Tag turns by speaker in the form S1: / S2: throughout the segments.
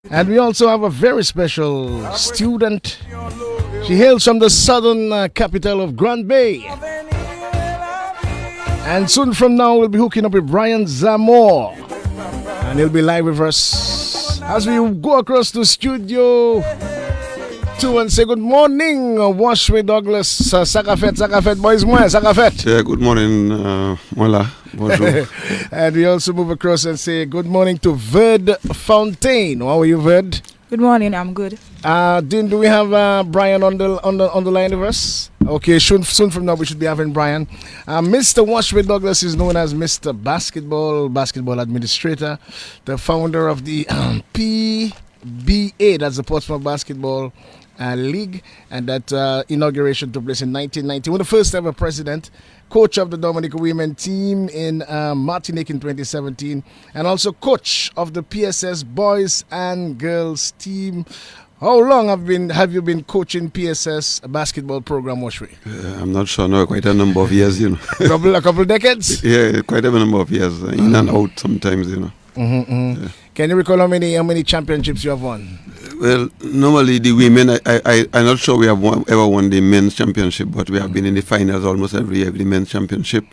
S1: And we also have a very special student. She hails from the southern capital of Grand Bay. And soon from now, we'll be hooking up with Brian Zamore. And he'll be live with us as we go across to Studio 2 and say good morning, Washway Douglas. Sakafet, boys, Sakafet.
S2: Yeah, good morning, Mola. Bonjour.
S1: And we also move across and say good morning to Verd Fontaine. How are you, Verd?
S3: Good morning, I'm good.
S1: Do we have Brian on the line with us? Okay, soon from now we should be having Brian. Mr. Washway Douglas is known as Mr. Basketball Administrator, the founder of the PBA, that's the Portsmouth Basketball League, and that inauguration took place in 1990. One of the first ever president, coach of the Dominica women team in Martinique in 2017, and also coach of the PSS boys and girls team. How long have you been coaching PSS basketball program, Washway?
S2: I'm not sure. No, quite a number of years, you know.
S1: A couple decades?
S2: Yeah, quite a number of years, in and out sometimes, you know.
S1: Yeah. Can you recall how many championships you have won?
S2: Well, normally the women, I'm not sure we have ever won the men's championship, but we have been in the finals almost every year, the men's championship.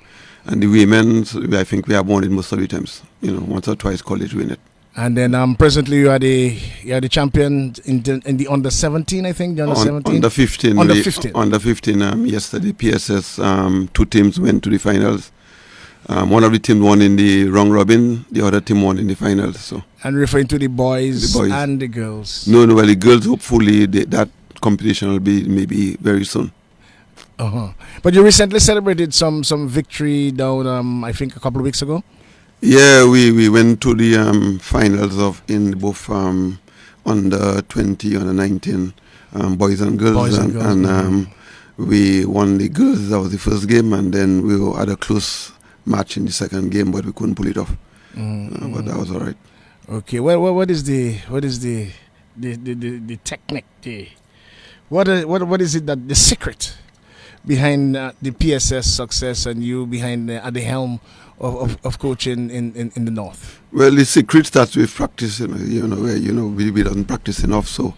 S2: And the women's, I think we have won it most of the times. You know, once or twice college win it. And
S1: then presently you are the champion in the under 17, I think, the under 17?
S2: Under 15. Under 15, yesterday PSS, two teams went to the finals. One of the teams won in the round robin, the other team won in the finals. So.
S1: And referring to the boys and the girls?
S2: No, well, the girls, hopefully that competition will be maybe very soon.
S1: But you recently celebrated some victory down, I think, a couple of weeks ago?
S2: Yeah, we went to the finals in both under 20, under 19 boys and girls. And we won the girls. That was the first game, and then we had a close match in the second game, but we couldn't pull it off. But that was all right.
S1: Okay. Well, what is the technique? What is it that the secret behind the PSS success and you behind at the helm of coaching in the north?
S2: Well, the secret starts with practice. We don't practice enough. So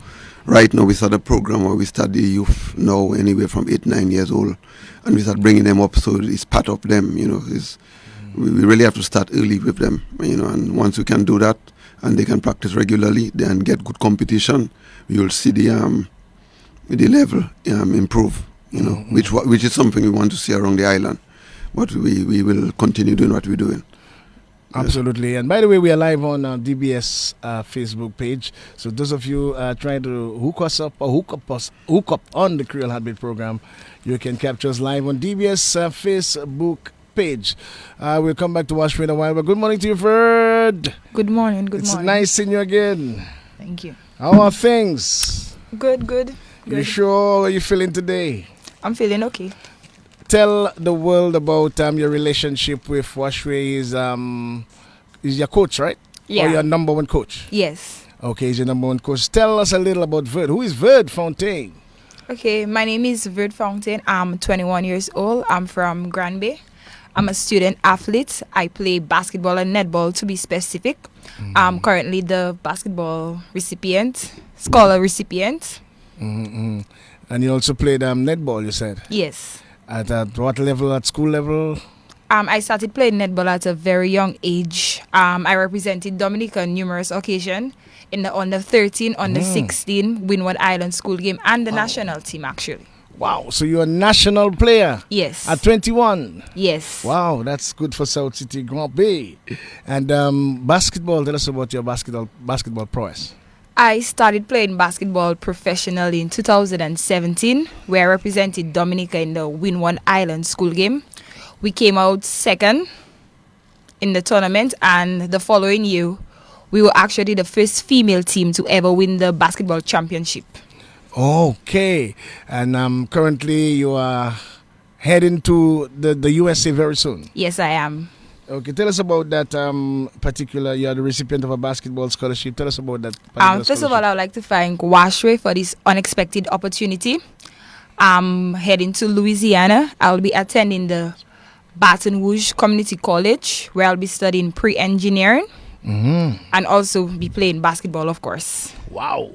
S2: right now we start a program where we start the youth now anywhere from 8-9 years old, and we start bringing them up. So it's part of them. We really have to start early with them. And once we can do that, and they can practice regularly, then get good competition, you'll see the level improve. Which is something we want to see around the island. But we will continue doing what we're doing.
S1: Absolutely. And by the way, we are live on DBS Facebook page. So those of you trying to hook us up or hook up on the Creole Heartbeat program, you can capture us live on DBS Facebook page. We'll come back to Washway in a while. But good morning to you, Ferd.
S3: Good morning.
S1: It's nice seeing you again.
S3: Thank you.
S1: How are things?
S3: Good.
S1: You sure? How are you feeling today?
S3: I'm feeling okay.
S1: Tell the world about your relationship with Washway. Is your coach, right?
S3: Yeah.
S1: Or your number one coach?
S3: Yes.
S1: Okay, he's your number one coach. Tell us a little about Verd. Who is Verd Fontaine?
S3: Okay, my name is Verd Fontaine. I'm 21 years old. I'm from Grand Bay. I'm a student athlete. I play basketball and netball, to be specific. I'm currently the basketball scholar recipient.
S1: And you also played netball, you said?
S3: Yes.
S1: At what level? At school level?
S3: I started playing netball at a very young age. I represented Dominica on numerous occasions in the under 13, under 16 Windward Island school game and the national team, actually.
S1: Wow, so you're a national player?
S3: Yes.
S1: At 21?
S3: Yes.
S1: Wow, that's good for South City, Grand Bay. And basketball, tell us about your basketball prowess.
S3: I started playing basketball professionally in 2017, where I represented Dominica in the Windward Island school game. We came out second in the tournament, and the following year, we were actually the first female team to ever win the basketball championship.
S1: Okay, and currently you are heading to the USA very soon.
S3: Yes, I am.
S1: Okay, tell us about that particular. You are the recipient of a basketball scholarship. Tell us about that.
S3: First of all, I would like to thank Washway for this unexpected opportunity. I'm heading to Louisiana. I'll be attending the Baton Rouge Community College, where I'll be studying pre-engineering. and also be playing basketball, of course.
S1: Wow.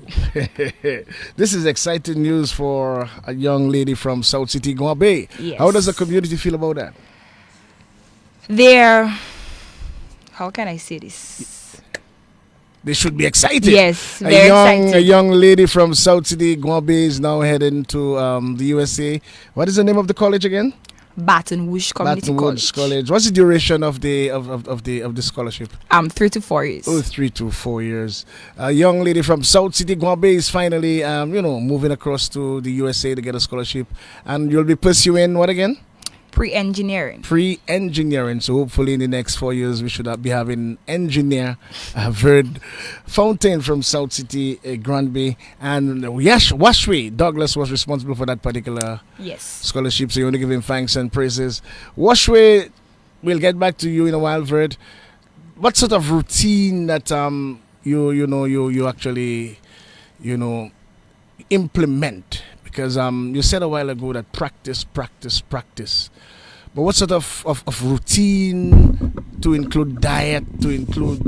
S1: This is exciting news for a young lady from South City, Guabe.
S3: Yes.
S1: How does the community feel about that?
S3: How can I say this?
S1: They should be excited.
S3: Yes,
S1: A
S3: very
S1: young
S3: exciting.
S1: lady from South City, Guabe, is now heading to the USA. What is the name of the college again?
S3: Baton Rouge Community
S1: Baton Rouge College. What's the duration of the scholarship?
S3: 3 to 4 years.
S1: Oh, 3 to 4 years. A young lady from South City, Guabe, is finally, moving across to the USA to get a scholarship. And you'll be pursuing what again?
S3: Pre-engineering.
S1: Pre-engineering. So hopefully in the next 4 years we should be having engineer. I've heard Fountain from South City, Granby, and Washwe. Douglas was responsible for that particular
S3: Yes.
S1: scholarship. So you want to give him thanks and praises. Washwe, we'll get back to you in a while, Verd. What sort of routine that you actually implement? Because you said a while ago that practice. But what sort of routine to include diet, to include,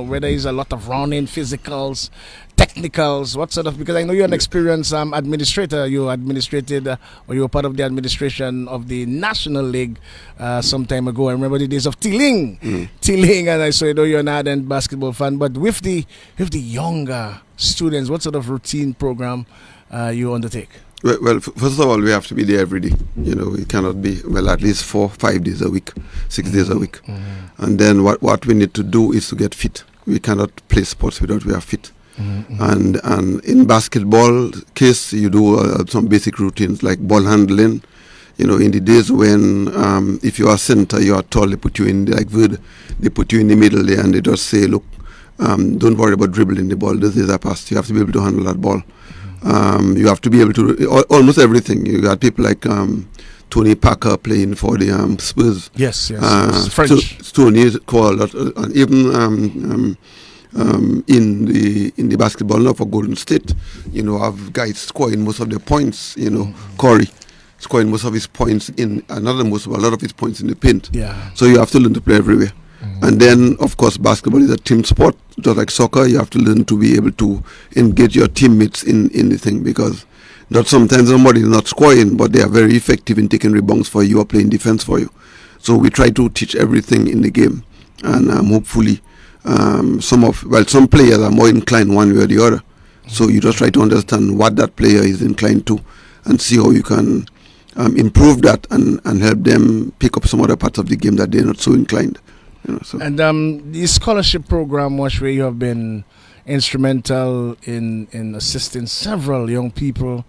S1: whether it's a lot of running, physicals, technicals, what sort of, because I know you're an experienced administrator. You administrated, or you were part of the administration of the National League some time ago. I remember the days of Tiling, and I know you're an ardent basketball fan. But with the younger students, what sort of routine program you undertake?
S2: Well, first of all, we have to be there every day. We cannot be, at least 4-5 days a week, 6 days a week. And then what we need to do is to get fit. We cannot play sports without we are fit. And in basketball case, you do some basic routines like ball handling. In the days when if you are center, you are tall, they put you in, like Verd, they put you in the middle there and they just say, look, don't worry about dribbling the ball. This is a pass. You have to be able to handle that ball. You have to be able to almost everything. You got people like Tony Parker playing for the Spurs.
S1: Yes, French.
S2: Tony called, and even in the basketball now for Golden State, have guys scoring most of their points. Corey scoring most of his points in a lot of his points in the paint.
S1: Yeah.
S2: So you have to learn to play everywhere. And then, of course, basketball is a team sport. Just like soccer, you have to learn to be able to engage your teammates in the thing, because not sometimes somebody is not scoring, but they are very effective in taking rebounds for you or playing defense for you. So we try to teach everything in the game, and hopefully some players are more inclined one way or the other. So you just try to understand what that player is inclined to and see how you can improve that and help them pick up some other parts of the game that they're not so inclined.
S1: And the scholarship program, where you have been instrumental in assisting several young people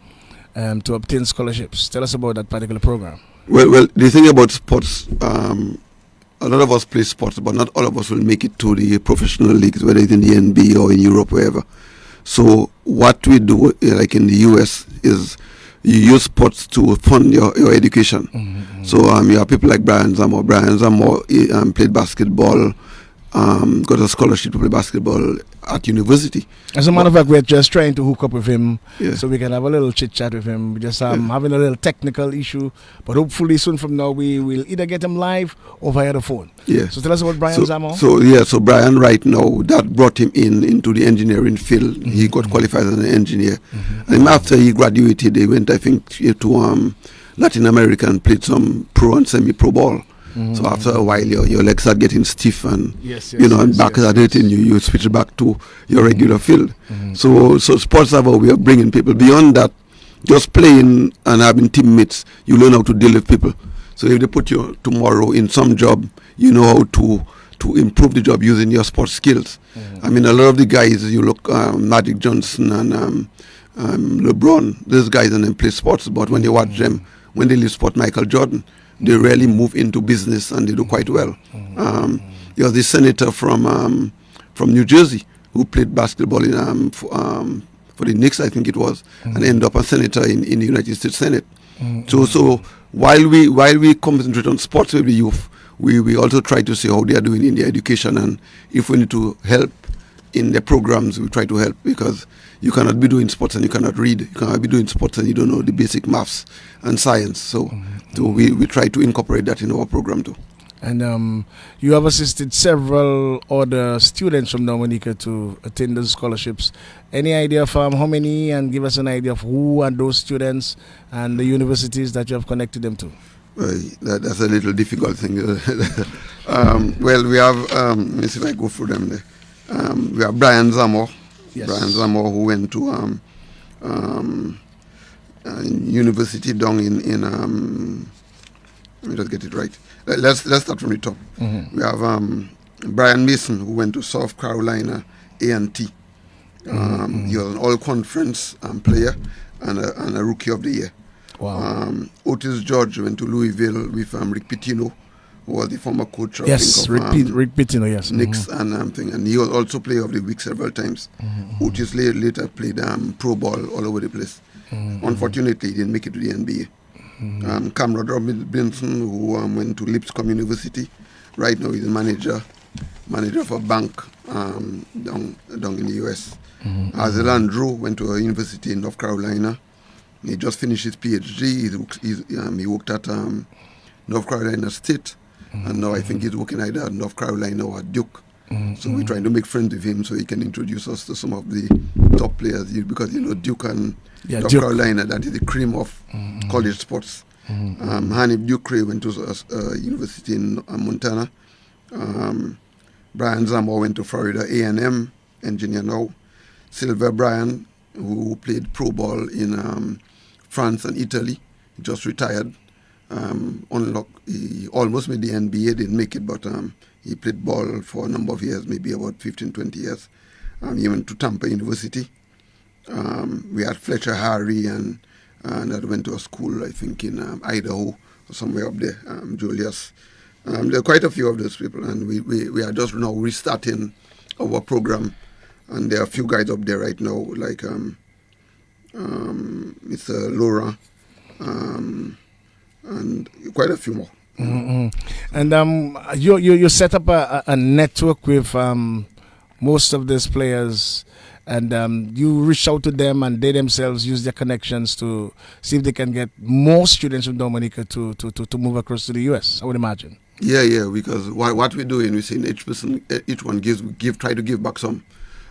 S1: to obtain scholarships. Tell us about that particular program.
S2: Well, the thing about sports, a lot of us play sports, but not all of us will make it to the professional leagues, whether it's in the NBA or in Europe, wherever. So what we do, like in the US, is you use sports to fund your education. So you have people like Brian Zamo. Brian Zamo played basketball, got a scholarship to play basketball at university.
S1: As a matter of fact, we're just trying to hook up with him
S2: Yeah.
S1: so we can have a little chit chat with him. We're just having a little technical issue, but hopefully soon from now we will either get him live or via the phone.
S2: Yeah.
S1: So tell us about Brian Zamo.
S2: So Brian right now, that brought him into the engineering field. He got qualified as an engineer. And after he graduated, he went, I think, to Latin America and played some pro and semi-pro ball. So after a while, your legs start getting stiff, and and back start hurting you. You switch back to your regular field. So sports have a way of bringing people beyond that. Just playing and having teammates, you learn how to deal with people. So if they put you tomorrow in some job, you know how to improve the job using your sports skills. I mean, a lot of the guys, you look, Magic Johnson and LeBron, those guys and them play sports, but when you watch them, when they leave sport, Michael Jordan, they really move into business and they do quite well. There was this senator from New Jersey who played basketball in for the Knicks, I think it was, and ended up a senator in the United States Senate. So while we concentrate on sports with the youth, we also try to see how they are doing in their education, and if we need to help in the programs, we try to help, because you cannot be doing sports and you cannot read. You cannot be doing sports and you don't know the basic maths and science. So we try to incorporate that in our program too.
S1: And you have assisted several other students from Dominica to attain those scholarships. Any idea of how many, and give us an idea of who are those students and the universities that you have connected them to?
S2: That's a little difficult thing. Well, we have, let me see if I go through them there. We have Brian Zamor.
S1: Yes.
S2: Brian Zamor, who went to university down in let me just get it right. Let's start from the top.
S1: Mm-hmm.
S2: We have Brian Mason, who went to South Carolina A&T. He was an all-conference player and a rookie of the year.
S1: Wow.
S2: Otis George went to Louisville with Rick Pitino, who was the former coach of,
S1: Yes,
S2: Rick
S1: Pitino, yes.
S2: Knicks and he was also player of the week several times. Otis later played pro ball all over the place. Unfortunately, he didn't make it to the NBA. Cameron Robinson, who went to Lipscomb University. Right now he's a manager of a bank down in the US. Hazel Andrew went to a university in North Carolina. He just finished his PhD. He worked at North Carolina State, and now I think he's working either at North Carolina or at Duke. So we're trying to make friends with him so he can introduce us to some of the top players, because Duke and North Carolina, that is the cream of college sports. Hanif Dukre went to a university in Montana. Brian Zamor went to Florida A&M, engineer now. Sylvia Bryan, who played pro ball in France and Italy, just retired. He almost made the NBA, didn't make it, but he played ball for a number of years, maybe about 15, 20 years. He went to Tampa University. We had Fletcher Harry, and that went to a school, I think, in Idaho or somewhere up there, Julius. There are quite a few of those people, and we are just now restarting our program. And there are a few guys up there right now, like Mr. Laura, and quite a few more.
S1: And you set up a network with most of these players, and you reach out to them, and they themselves use their connections to see if they can get more students from Dominica to move across to the US, I would imagine.
S2: Yeah, because what we're doing, we're saying each one try to give back some.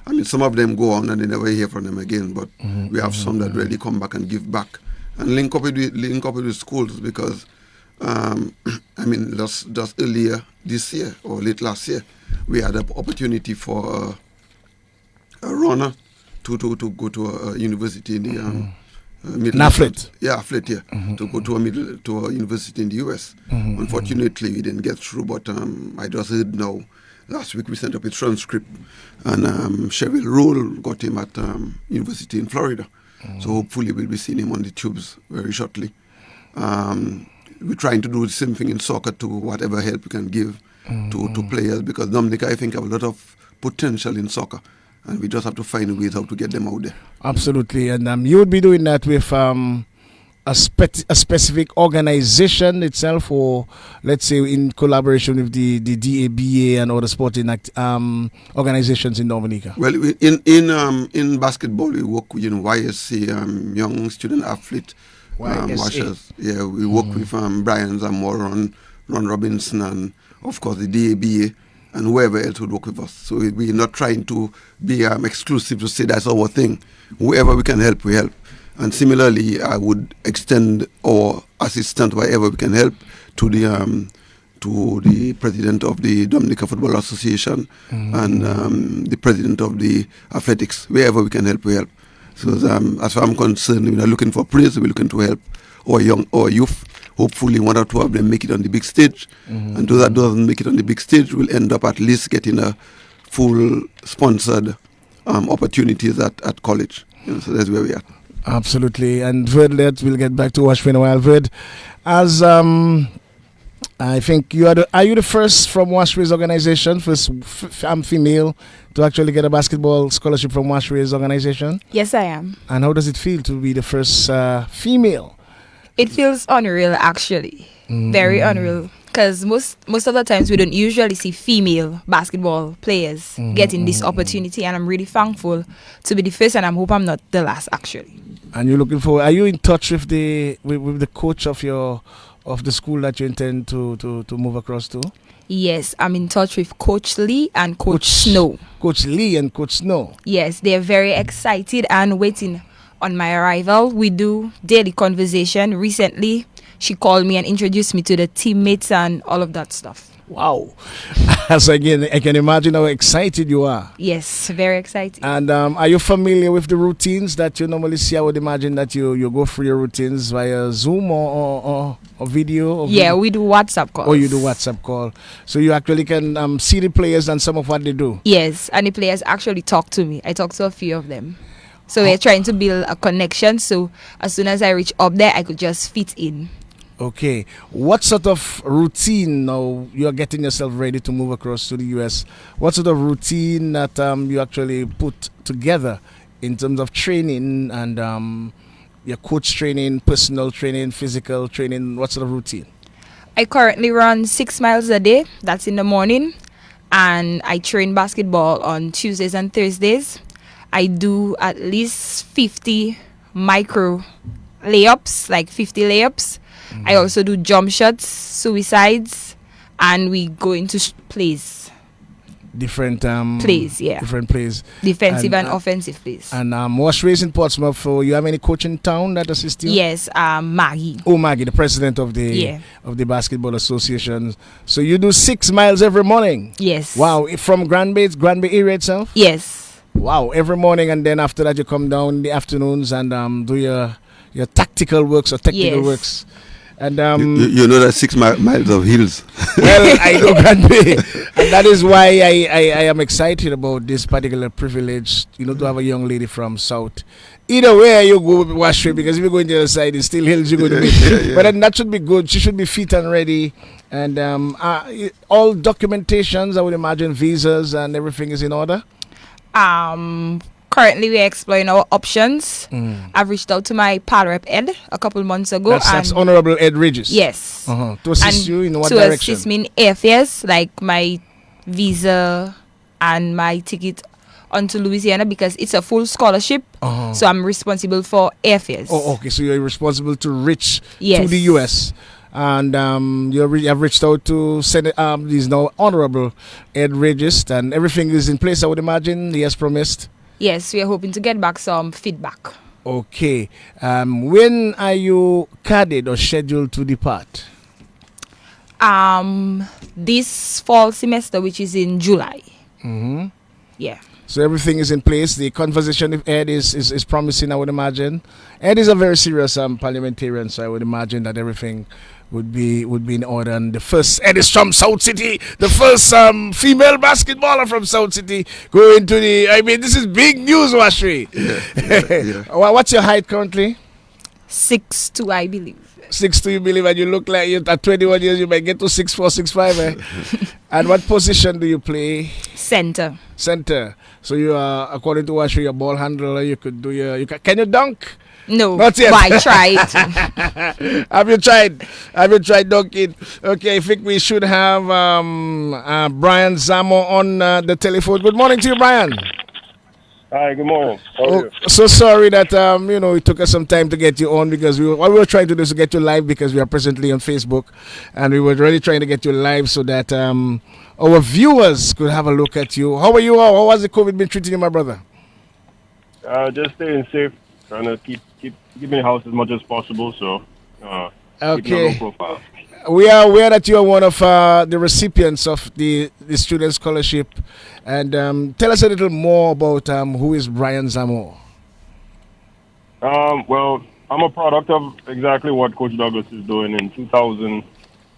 S2: I mean, some of them go on and they never hear from them again, but we have some that really come back and give back and link up with the schools, because I mean, just earlier this year or late last year, we had an opportunity for a runner to go to a university in the Middle
S1: East.
S2: Flit, to go to a university in the US. Unfortunately, we didn't get through, but I just heard now. Last week we sent up a transcript, and Cheryl Roll got him at university in Florida. So hopefully we'll be seeing him on the tubes very shortly. We're trying to do the same thing in soccer, to whatever help we can give to players, because Dominica, I think, have a lot of potential in soccer, and we just have to find ways how to get them out there.
S1: Absolutely, and you would be doing that with a specific organization itself, or let's say in collaboration with the DABA and other sporting organizations in Dominica?
S2: Well, in basketball, we work with YSC, Young Student Athlete Washers. Yeah, we work with Brian Zamor, Ron Robinson, and of course the DABA, and whoever else would work with us. So we're not trying to be exclusive to say that's our thing. Whoever we can help, we help. And similarly, I would extend our assistance wherever we can help to the president of the Dominica Football Association and the president of the athletics. Wherever we can help, we help. So as far as I'm concerned, we're not looking for praise, we're looking to help our youth. Hopefully one or two of them make it on the big stage. And those that doesn't make it on the big stage will end up at least getting a full sponsored opportunities at college. So that's where we are.
S1: Absolutely. And Verd, we'll get back to Washington in a while. Verd, as I think are you the first from Washington's organization, first female to actually get a basketball scholarship from Washington's organization?
S3: Yes, I am.
S1: And how does it feel to be the first female?
S3: It feels unreal, actually. Very unreal. Because most of the times we don't usually see female basketball players getting this opportunity, and I'm really thankful to be the first, and I hope I'm not the last, actually.
S1: And you're looking for? Are you in touch with the coach of of the school that you intend to move across to?
S3: Yes, I'm in touch with Coach Lee and Coach Snow.
S1: Coach Lee and Coach Snow.
S3: Yes, they're very excited and waiting on my arrival. We do daily conversation. Recently, she called me and introduced me to the teammates and all of that stuff.
S1: Wow. So again, I can imagine how excited you are.
S3: Yes, very excited.
S1: And are you familiar with the routines that you normally see? I would imagine that you go through your routines via Zoom or video. Or
S3: Yeah,
S1: video.
S3: we do WhatsApp calls.
S1: Oh, you do WhatsApp call. So you actually can see the players and some of what they do.
S3: Yes, and the players actually talk to me. I talk to a few of them. So we're trying to build a connection. So as soon as I reach up there, I could just fit in.
S1: Okay. What sort of routine now you're getting yourself ready to move across to the US? What sort of routine that you actually put together in terms of training and your coach training, personal training, physical training? What sort of routine?
S3: I currently run 6 miles a day. That's in the morning. And I train basketball on Tuesdays and Thursdays. I do at least 50 micro layups, like 50 layups. I also do jump shots, suicides, and we go into plays.
S1: Different
S3: Plays, yeah.
S1: Different plays.
S3: Defensive and offensive plays.
S1: And what's raised in Portsmouth? You have any coach in town that assists you?
S3: Yes, Maggie.
S1: Oh, Maggie, the president of the Basketball Association. So you do 6 miles every morning?
S3: Yes.
S1: Wow, from Granby area itself?
S3: Yes.
S1: Wow, every morning, and then after that you come down in the afternoons and do your tactical works or technical works. And
S2: you know that 6 miles of hills.
S1: well, I know Granby, and that is why I am excited about this particular privilege, to have a young lady from South. Either way you go with Washington, because if you go into the other side, it's still hills you're going to be. But then that should be good. She should be fit and ready. And all documentations, I would imagine, visas and everything is in order.
S3: Currently, we're exploring our options. I've reached out to my pal rep Ed a couple months ago.
S1: That's Honorable Ed Regis.
S3: Yes.
S1: To assist you in what
S3: to
S1: direction?
S3: To assist me in airfares, like my visa and my ticket onto Louisiana, because it's a full scholarship. So I'm responsible for airfares.
S1: Oh, okay. So you're responsible to reach to the U.S. And you have reached out to Senate. He's now Honorable Ed Regis, and everything is in place, I would imagine. He has promised.
S3: Yes, we are hoping to get back some feedback.
S1: Okay. When are you carded or scheduled to depart?
S3: This fall semester, which is in July. Yeah.
S1: So everything is in place. The conversation with Ed is promising, I would imagine. Ed is a very serious parliamentarian, so I would imagine that everything would be in order. And the first Ed is from South City, the first female basketballer from South City going to this is big news, Washri.
S2: Yeah.
S1: What's your height currently?
S3: 6'2", I believe.
S1: 6'2", you believe, and you look like you at 21 years you might get to 6'4", 6'5". And what position do you play?
S3: Center.
S1: So you are, according to Washri, your ball handler. You could do can you dunk?
S3: No,
S1: not yet.
S3: But I tried.
S1: Have you tried dunking? Okay, I think we should have Brian Zamo on the telephone. Good morning to you, Brian.
S4: Hi, good morning. How are you?
S1: So sorry that it took us some time to get you on, because what we were trying to do is to get you live, because we are presently on Facebook, and we were really trying to get you live so that our viewers could have a look at you. How are you? How has the COVID been treating you, my brother?
S4: Just staying safe, trying to keep in the house as much as possible. So, keeping a low profile.
S1: We are aware that you are one of the recipients of the student scholarship, and tell us a little more about who is Brian Zamo.
S4: Well, I'm a product of exactly what Coach Douglas is doing. In 2000,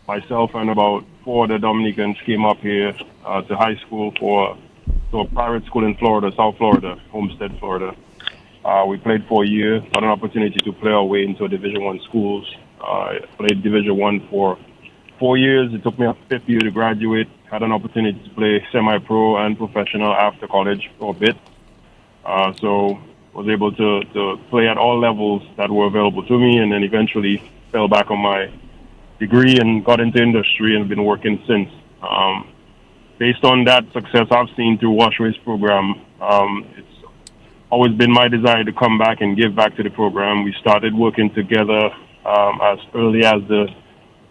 S4: myself and about 4 other Dominicans came up here to high school to a private school in Florida, South Florida, Homestead, Florida. We played for a year, had an opportunity to play our way into Division I schools. I played Division I for 4 years. It took me a 5th year to graduate. Had an opportunity to play semi-pro and professional after college for a bit. So was able to play at all levels that were available to me, and then eventually fell back on my degree and got into industry and been working since. Based on that success I've seen through Washway's program, it's always been my desire to come back and give back to the program. We started working together as early as the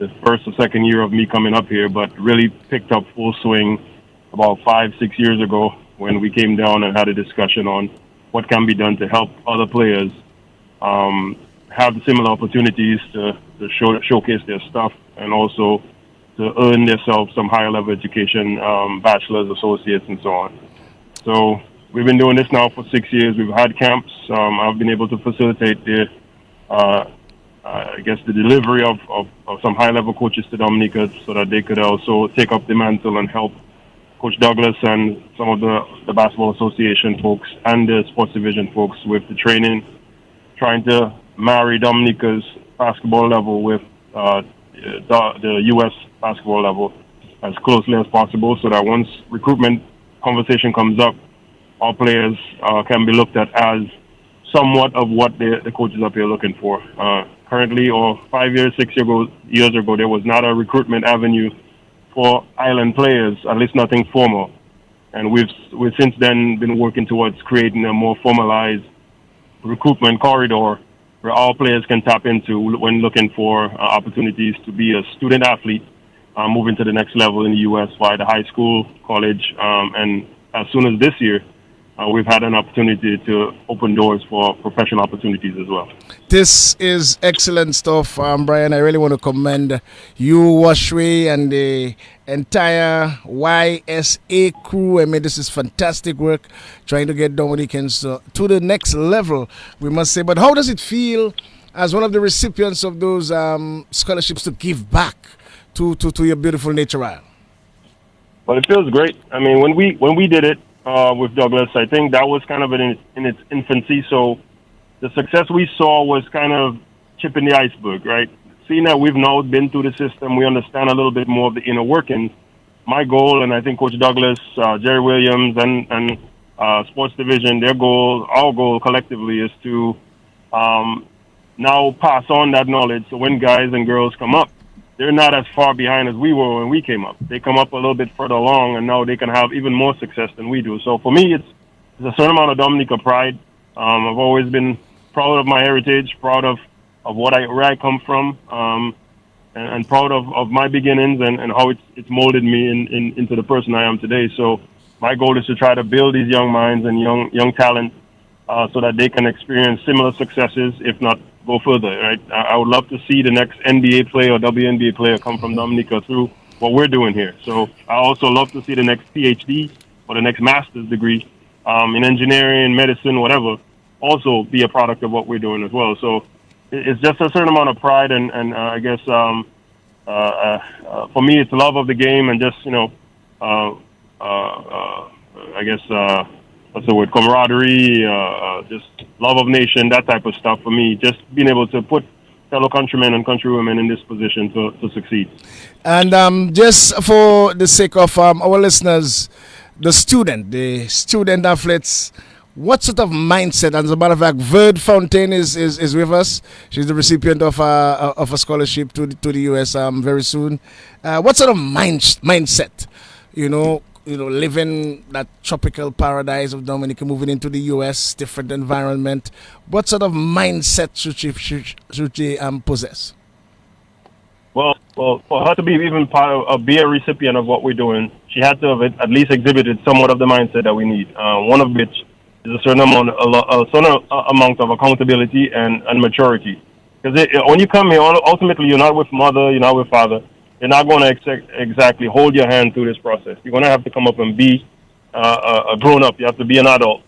S4: the first or second year of me coming up here, but really picked up full swing about 5-6 years ago when we came down and had a discussion on what can be done to help other players have similar opportunities to showcase their stuff and also to earn themselves some higher level education, bachelor's, associates, and so on. So we've been doing this now for 6 years. We've had camps. I've been able to facilitate the delivery of some high level coaches to Dominica so that they could also take up the mantle and help Coach Douglas and some of the Basketball Association folks and the Sports Division folks with the training, trying to marry Dominica's basketball level with the U.S. basketball level as closely as possible so that once recruitment conversation comes up, all players can be looked at as somewhat of what the coaches up here are looking for. Currently, or 5 years, 6 years ago, there was not a recruitment avenue for island players, at least nothing formal. And we've since then been working towards creating a more formalized recruitment corridor where all players can tap into when looking for opportunities to be a student athlete, moving to the next level in the U.S. via the high school, college, and as soon as this year, we've had an opportunity to open doors for professional opportunities as well.
S1: This is excellent stuff, Brian. I really want to commend you, Washway, and the entire YSA crew. I mean, this is fantastic work trying to get Dominicans to the next level, we must say. But how does it feel as one of the recipients of those scholarships to give back to your beautiful nature isle?
S4: Well, it feels great. I mean, when we did it, with Douglas, I think that was kind of in its infancy. So the success we saw was kind of chipping the iceberg, right? Seeing that we've now been through the system, we understand a little bit more of the inner workings. My goal, and I think Coach Douglas, Jerry Williams, and Sports Division, our goal collectively is to now pass on that knowledge. So when guys and girls come up, they're not as far behind as we were when we came up. They come up a little bit further along, and now they can have even more success than we do. So for me, it's a certain amount of Dominica pride. I've always been proud of my heritage, proud of where I come from, and proud of my beginnings and how it's molded me into the person I am today. So my goal is to try to build these young minds and young talent so that they can experience similar successes, if not go further, right? I would love to see the next NBA player or WNBA player come from Dominica through what we're doing here. So I also love to see the next PhD or the next master's degree in engineering, medicine, whatever, also be a product of what we're doing as well. So it's just a certain amount of pride and I guess for me it's love of the game and just, what's the word, camaraderie, just love of nation, that type of stuff for me, just being able to put fellow countrymen and countrywomen in this position to succeed. And
S1: just for the sake of our listeners, the student athletes, what sort of mindset, and as a matter of fact, Verd Fontaine is with us. She's the recipient of a scholarship to the US very soon. What sort of mindset, living that tropical paradise of Dominica, moving into the U.S., different environment. What sort of mindset should she possess?
S4: Well, for her to be even be a recipient of what we're doing, she had to have at least exhibited somewhat of the mindset that we need. One of which is a certain amount of accountability and maturity. Because when you come here, ultimately you're not with mother, you're not with father. You're not going to exactly hold your hand through this process. You're going to have to come up and be a grown-up. You have to be an adult,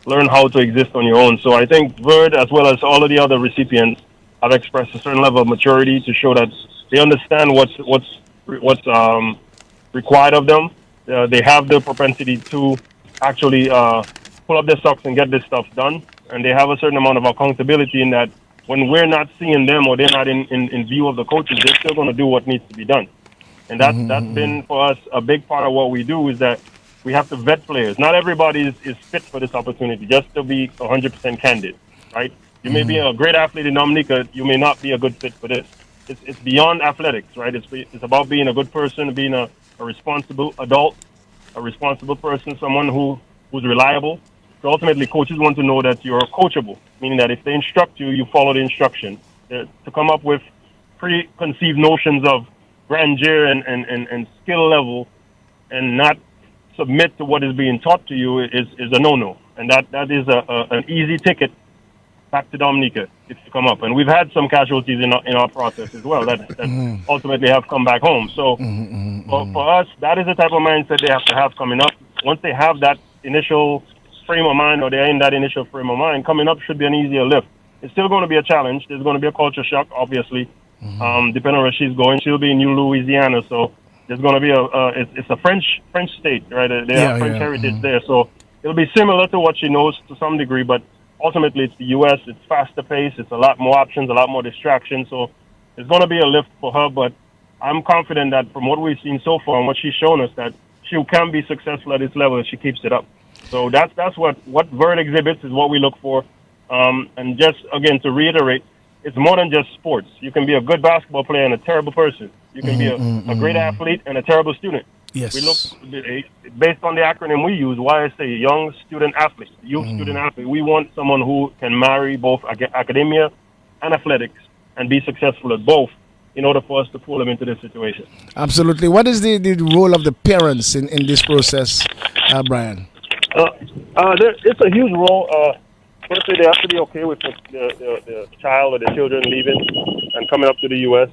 S4: learn how to exist on your own. So I think Verd, as well as all of the other recipients, have expressed a certain level of maturity to show that they understand what's required of them. They have the propensity to actually pull up their socks and get this stuff done. And they have a certain amount of accountability in that when we're not seeing them or they're not in view of the coaches, they're still going to do what needs to be done. And that's been, for us, a big part of what we do is that we have to vet players. Not everybody is fit for this opportunity, just to be 100% candid, right? You may be a great athlete in Dominica, you may not be a good fit for this. It's beyond athletics, right? It's about being a good person, being a responsible adult, a responsible person, someone who's reliable. So ultimately, coaches want to know that you're coachable, meaning that if they instruct you, you follow the instruction. To come up with preconceived notions of grandeur and skill level and not submit to what is being taught to you is a no-no. And that is an easy ticket back to Dominica if you come up. And we've had some casualties in our process as well that ultimately have come back home. So for us, that is the type of mindset they have to have coming up. Once they have that initial frame of mind, or they're in that initial frame of mind, coming up should be an easier lift. It's still going to be a challenge. There's going to be a culture shock, obviously. Depending on where she's going, she'll be in New Louisiana, so there's going to be it's a French state, right? They have French heritage there, so it'll be similar to what she knows to some degree, but ultimately it's the U.S. It's faster paced. It's a lot more options, a lot more distractions, so it's going to be a lift for her. But I'm confident that from what we've seen so far and what she's shown us, that she can be successful at this level if she keeps it up. So that's what Vert exhibits is what we look for. And just, again, to reiterate, it's more than just sports. You can be a good basketball player and a terrible person. You can be a great athlete and a terrible student.
S1: Yes.
S4: We look, based on the acronym we use, YSA, Young Student Athlete, Youth Student Athlete. We want someone who can marry both academia and athletics and be successful at both in order for us to pull them into this situation.
S1: Absolutely. What is the role of the parents in this process, Brian?
S4: It's a huge role. Firstly, they have to be okay with the child or the children leaving and coming up to the U.S.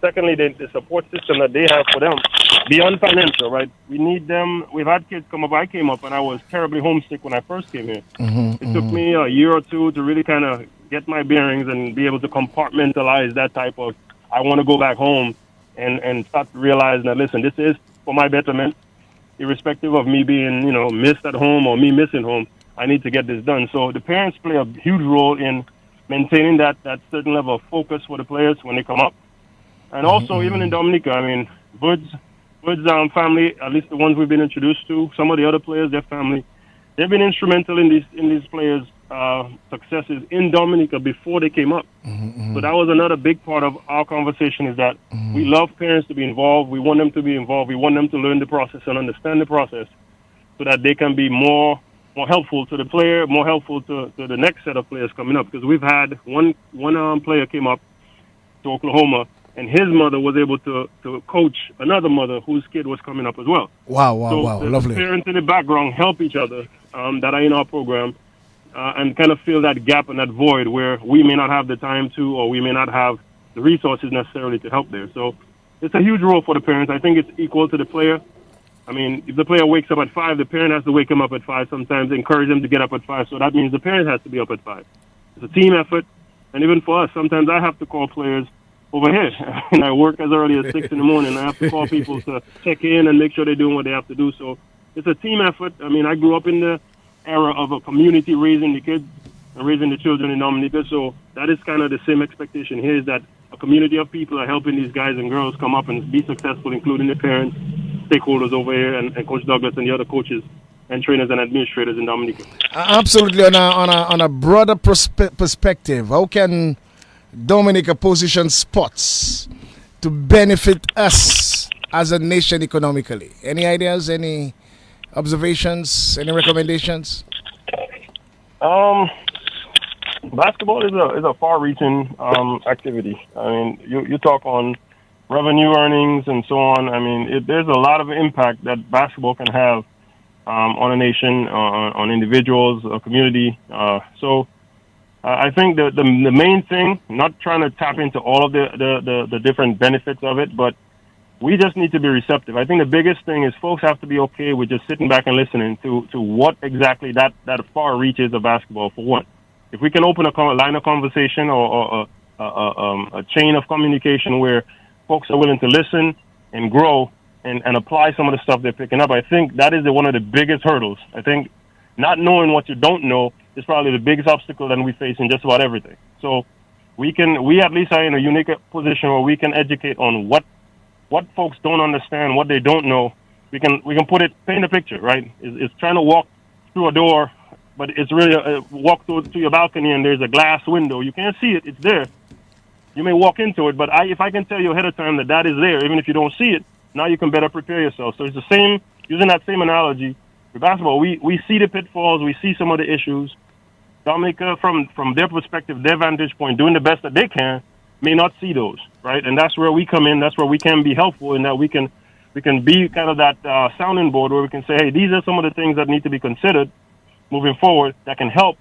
S4: Secondly, the support system that they have for them, beyond financial, right? We need them. We've had kids come up. I came up and I was terribly homesick when I first came here. It took me a year or two to really kind of get my bearings and be able to compartmentalize that type of, I want to go back home and start realizing that, listen, this is for my betterment, irrespective of me being, missed at home or me missing home. I need to get this done. So the parents play a huge role in maintaining that certain level of focus for the players when they come up. And also, even in Dominica, I mean, Bud's family, at least the ones we've been introduced to, some of the other players, their family, they've been instrumental in these players' successes in Dominica before they came up. So that was another big part of our conversation, is that we love parents to be involved. We want them to be involved. We want them to learn the process and understand the process so that they can be more helpful to the player, more helpful to the next set of players coming up. Because we've had one player came up to Oklahoma, and his mother was able to coach another mother whose kid was coming up as well.
S1: Wow,
S4: the
S1: lovely.
S4: Parents in the background help each other that are in our program and kind of fill that gap and that void where we may not have the time to, or we may not have the resources necessarily to help there. So it's a huge role for the parents. I think it's equal to the player. I mean, if the player wakes up at 5, the parent has to wake him up at 5 sometimes, encourage him to get up at 5. So that means the parent has to be up at 5. It's a team effort. And even for us, sometimes I have to call players over here. And I work as early as 6 in the morning. I have to call people to check in and make sure they're doing what they have to do. So it's a team effort. I mean, I grew up in the era of a community raising the kids and raising the children in Dominica. So that is kind of the same expectation here, is that a community of people are helping these guys and girls come up and be successful, including the parents, stakeholders over here, and Coach Douglas and the other coaches and trainers and administrators in Dominica.
S1: Absolutely. On a broader perspective, how can Dominica position sports to benefit us as a nation economically? Any ideas, any observations, any recommendations?
S4: Basketball is a far-reaching activity. I mean, you talk on revenue earnings and so on. I mean, there's a lot of impact that basketball can have on a nation, on individuals, a community. So I think the main thing, not trying to tap into all of the different benefits of it, but we just need to be receptive. I think the biggest thing is folks have to be okay with just sitting back and listening to what exactly that far reaches of basketball. For one, if we can open a line of conversation or a chain of communication where folks are willing to listen and grow and apply some of the stuff they're picking up, I think that is one of the biggest hurdles. I think not knowing what you don't know is probably the biggest obstacle that we face in just about everything. So we at least are in a unique position where we can educate on what folks don't understand, what they don't know. We can paint a picture, right? It's trying to walk through a door, but it's really walk to your balcony and there's a glass window. You can't see it; it's there. You may walk into it, but if I can tell you ahead of time that is there, even if you don't see it, now you can better prepare yourself. So it's the same, using that same analogy for basketball. We see the pitfalls, we see some of the issues. Dominica, from their perspective, their vantage point, doing the best that they can, may not see those, right? And that's where we come in. That's where we can be helpful in that we can be kind of that sounding board where we can say, hey, these are some of the things that need to be considered moving forward that can help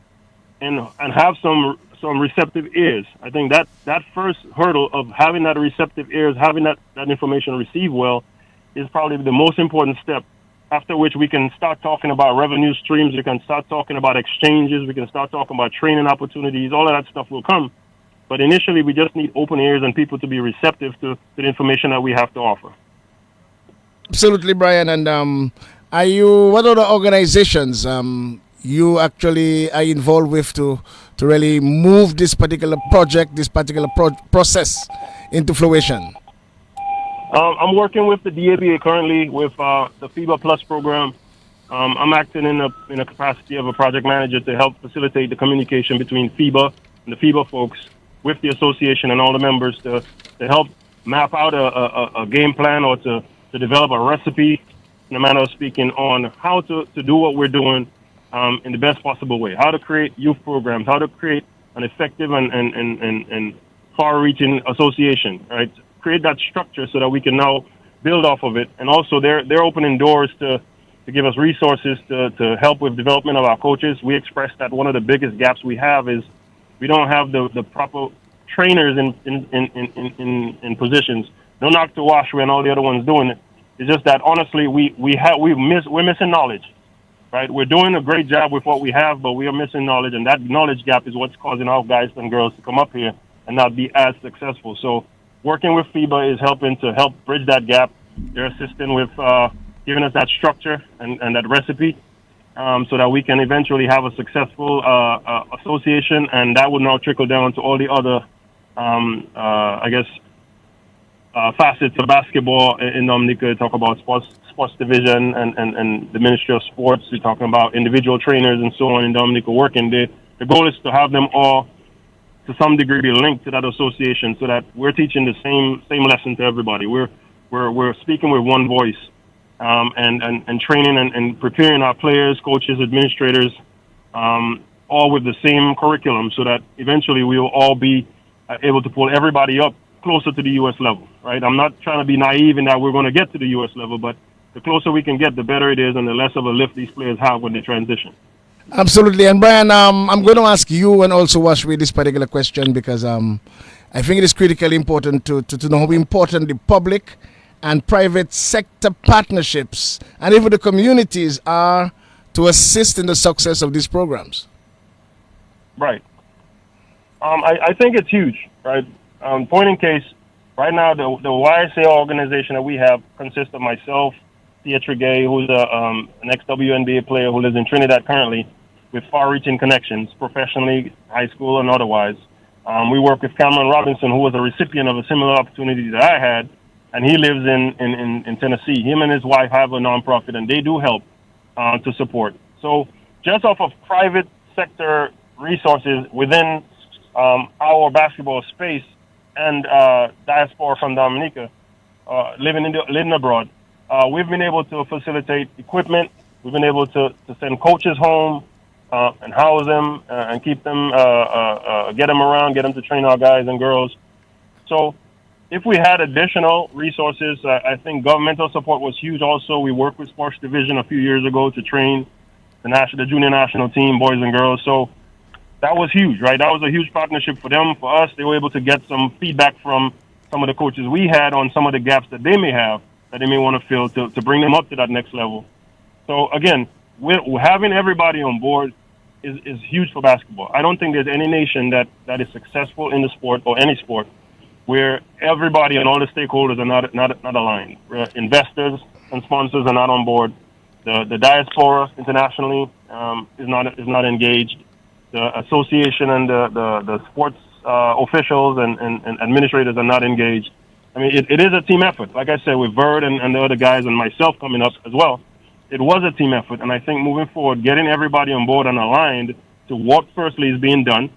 S4: and have some receptive ears. I think that first hurdle of having that receptive ears, having that information received well, is probably the most important step. After which we can start talking about revenue streams, we can start talking about exchanges, we can start talking about training opportunities. All of that stuff will come. But initially, we just need open ears and people to be receptive to the information that we have to offer.
S1: Absolutely, Brian. And what other organizations you actually are involved with to really move this particular project, this particular process into fruition?
S4: I'm working with the DABA currently with the FIBA Plus program. I'm acting in a capacity of a project manager to help facilitate the communication between FIBA and the FIBA folks with the association and all the members to help map out a game plan or to develop a recipe, in a manner of speaking, on how to do what we're doing in the best possible way. How to create youth programs, how to create an effective and far-reaching association, right? Create that structure so that we can now build off of it. And also they're opening doors to give us resources to help with development of our coaches. We expressed that one of the biggest gaps we have is we don't have the proper trainers in positions. No knock to Washwe and all the other ones doing it. It's just that honestly we're missing knowledge. Right? We're doing a great job with what we have, but we are missing knowledge, and that knowledge gap is what's causing our guys and girls to come up here and not be as successful. So working with FIBA is helping to help bridge that gap. They're assisting with giving us that structure and that recipe so that we can eventually have a successful association, and that would now trickle down to all the other, facets of basketball in Dominica. Talk about sports division and the Ministry of Sports. We're talking about individual trainers and so on in Dominica working. The goal is to have them all, to some degree, be linked to that association so that we're teaching the same lesson to everybody. We're speaking with one voice and training and preparing our players, coaches, administrators, all with the same curriculum so that eventually we will all be able to pull everybody up closer to the U.S. level, right? I'm not trying to be naive in that we're going to get to the U.S. level, but the closer we can get, the better it is and the less of a lift these players have when they transition.
S1: Absolutely. And Brian, I'm going to ask you and also Washwe this particular question because I think it is critically important to know how important the public and private sector partnerships and even the communities are to assist in the success of these programs.
S4: Right. I think it's huge, right? Point in case, right now the YSA organization that we have consists of myself, Theatre Gay, who's an ex-WNBA player who lives in Trinidad currently, with far-reaching connections, professionally, high school, and otherwise. We work with Cameron Robinson, who was a recipient of a similar opportunity that I had, and he lives in Tennessee. Him and his wife have a nonprofit, and they do help to support. So just off of private sector resources within our basketball space and diaspora from Dominica, living abroad, we've been able to facilitate equipment. We've been able to send coaches home and house them and keep them, get them around, get them to train our guys and girls. So if we had additional resources, I think governmental support was huge also. We worked with Sports Division a few years ago to train the junior national team, boys and girls. So that was huge, right? That was a huge partnership for them. For us, they were able to get some feedback from some of the coaches we had on some of the gaps that they may have, that they may want to fill to bring them up to that next level. So again, we're having everybody on board is huge for basketball. I don't think there's any nation that is successful in the sport or any sport where everybody and all the stakeholders are not aligned. Investors and sponsors are not on board. The diaspora internationally is not engaged. The association and the sports officials and administrators are not engaged. I mean, it is a team effort. Like I said, with Bird and the other guys and myself coming up as well, it was a team effort. And I think moving forward, getting everybody on board and aligned to what firstly is being done,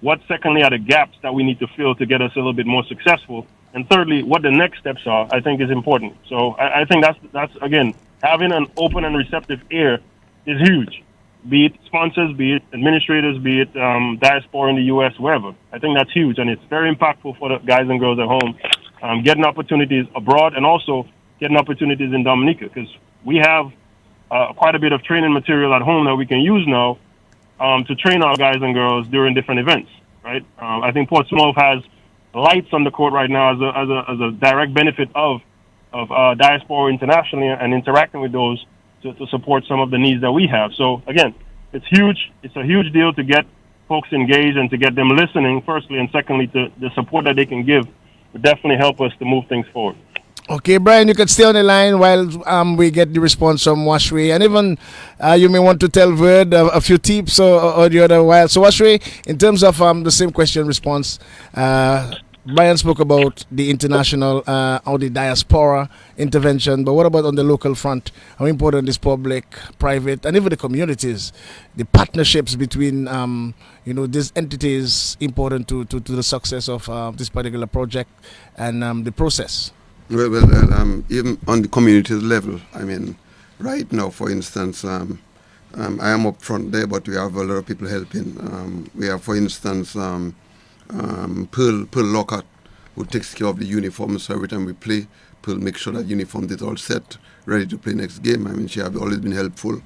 S4: what secondly are the gaps that we need to fill to get us a little bit more successful, and thirdly, what the next steps are, I think is important. So I think that's again, having an open and receptive ear is huge. be it sponsors, be it administrators, be it diaspora in the U.S., wherever. I think that's huge, and it's very impactful for the guys and girls at home, getting opportunities abroad and also getting opportunities in Dominica, because we have quite a bit of training material at home that we can use now to train our guys and girls during different events, right? I think Portsmouth has lights on the court right now as a direct benefit of diaspora internationally and interacting with those to support some of the needs that we have. So again, it's huge. It's a huge deal to get folks engaged and to get them listening, firstly, and secondly, to the support that they can give would definitely help us to move things forward.
S1: Okay, Brian, you can stay on the line while we get the response from Washway, and even you may want to tell Verd a few tips or the other while. So Washway, in terms of the same question response, Brian spoke about the international or the diaspora intervention, but what about on the local front? How important is public, private, and even the communities, the partnerships between these entities important to the success of this particular project and the process?
S2: Well, even on the community level, I mean, right now, for instance, I am up front there, but we have a lot of people helping. We have, for instance, Pearl Lockhart, who takes care of the uniforms. So every time we play, Pearl makes sure that uniform is all set, ready to play next game. I mean, she has always been helpful.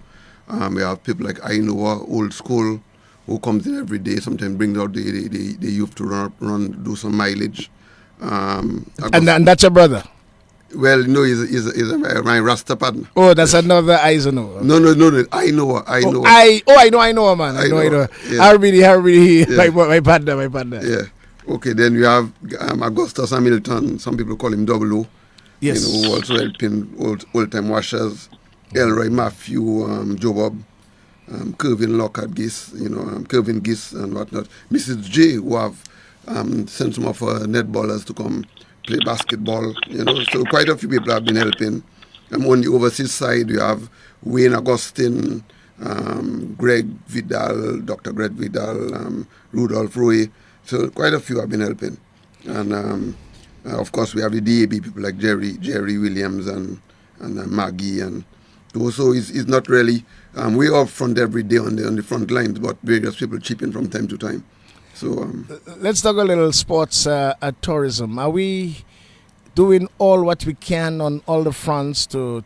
S2: We have people like Ainoa, old school, who comes in every day, sometimes brings out the youth to run, do some mileage.
S1: And that's your brother?
S2: Well, no, he's my Rasta partner.
S1: Oh, that's another Eisenhower.
S2: No. I know.
S1: I know, man. I know.
S2: Yeah.
S1: Harvey, yeah. my partner.
S2: Yeah. Okay, then we have Augustus Hamilton. Some people call him Double O.
S1: Yes.
S2: Who also helping old-time washers. Elroy Matthew, Joe Bob, Kervin Lockhart Giss, Kervin Giss and whatnot. Mrs. J, who have sent some of her netballers to come play basketball, So quite a few people have been helping. On the overseas side, you have Wayne Augustine, Greg Vidal, Dr. Greg Vidal, Rudolph Roy. So quite a few have been helping. And of course, we have the DAB people like Jerry Williams and Maggie. And also, it's not really, we're up front every day on the front lines, but various people chip in from time to time. So
S1: let's talk a little sports tourism. Are we doing all what we can on all the fronts to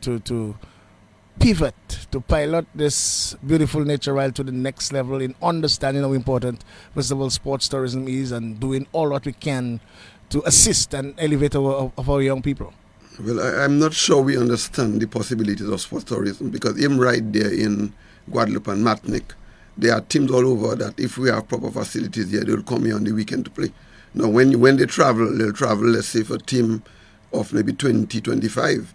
S1: pivot, to pilot this beautiful nature ride to the next level in understanding how important, first of all, sports tourism is, and doing all what we can to assist and elevate our young people?
S2: Well, I'm not sure we understand the possibilities of sports tourism, because even right there in Guadeloupe and Martinique, there are teams all over that if we have proper facilities here, they'll come here on the weekend to play. Now, when they travel, they'll travel, let's say, for a team of maybe 20, 25.